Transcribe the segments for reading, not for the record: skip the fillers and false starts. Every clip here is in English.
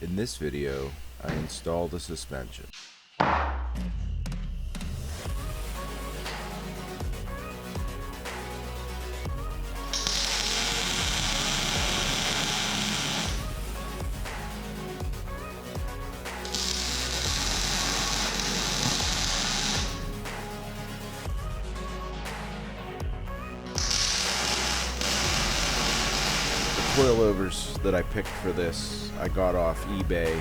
In this video, I installed the suspension. Coilovers that I picked for this, I got off eBay.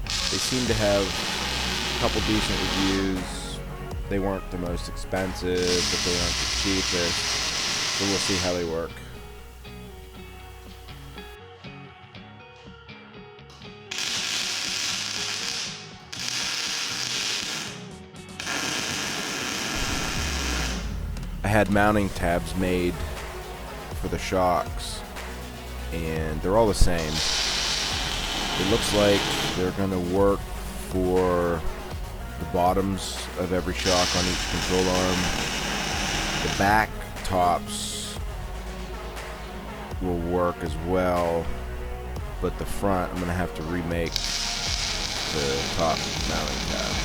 They seem to have a couple decent reviews. They weren't the most expensive, but they aren't the cheapest. So we'll see how they work. I had mounting tabs made for the shocks, and they're all the same. It looks like they're gonna work for the bottoms of every shock on each control arm. The back tops will work as well, but the front, I'm gonna have to remake the top mounting tab.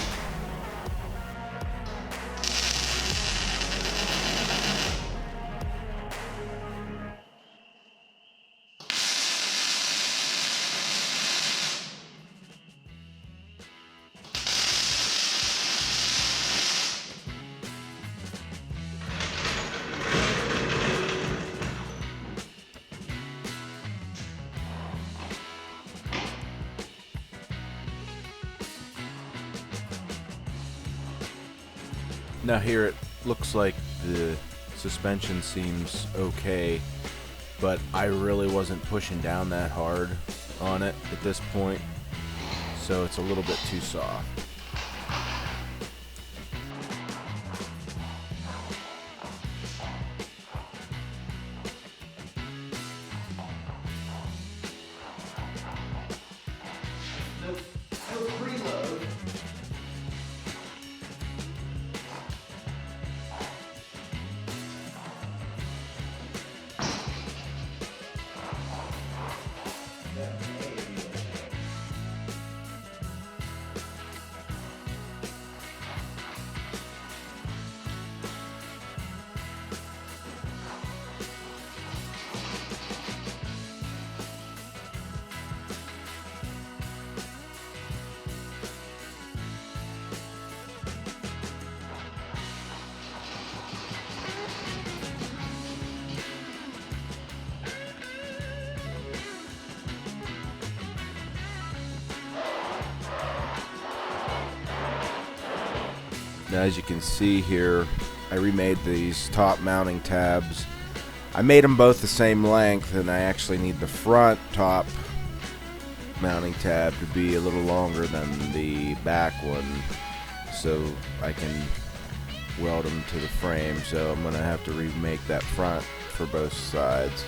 Now here it looks like the suspension seems okay, but I really wasn't pushing down that hard on it at this point, so it's a little bit too soft. Now, as you can see here, I remade these top mounting tabs. I made them both the same length, and I actually need the front top mounting tab to be a little longer than the back one, so I can weld them to the frame. So I'm going to have to remake that front for both sides.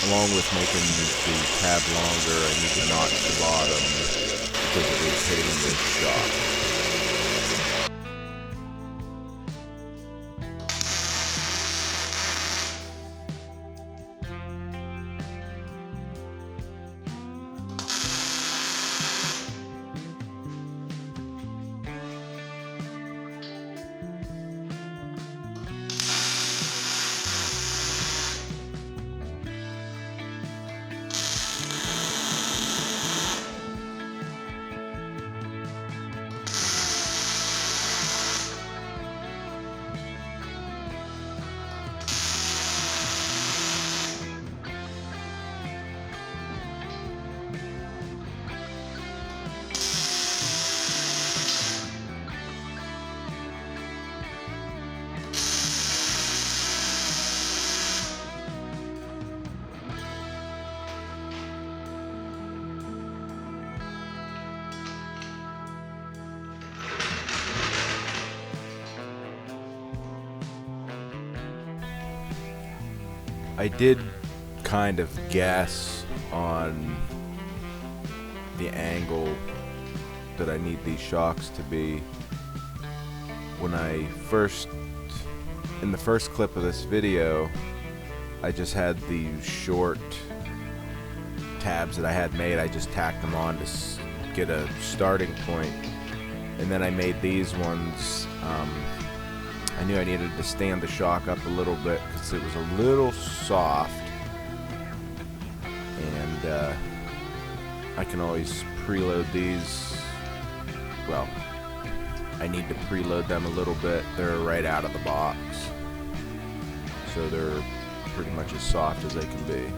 Along with making the tab longer, I need to notch the bottom because it was hitting the shock. I did kind of guess on the angle that I need these shocks to be when in the first clip of this video. I just had these short tabs that I had made. I just tacked them on to get a starting point, and then I made these ones. I knew I needed to stand the shock up a little bit because it was a little soft, and I can always preload these. Well, I need to preload them a little bit. They're right out of the box, so they're pretty much as soft as they can be.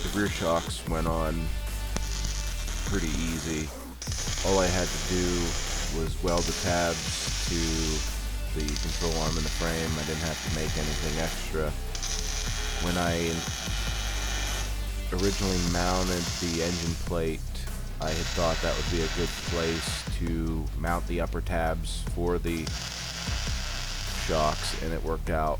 The rear shocks went on pretty easy. All I had to do was weld the tabs to the control arm and the frame. I didn't have to make anything extra. When I originally mounted the engine plate, I had thought that would be a good place to mount the upper tabs for the shocks, and it worked out.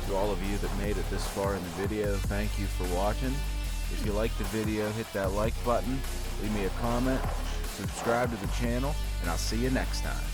To all of you that made it this far in the video, thank you for watching. If you liked the video, hit that like button, leave me a comment, subscribe to the channel, and I'll see you next time.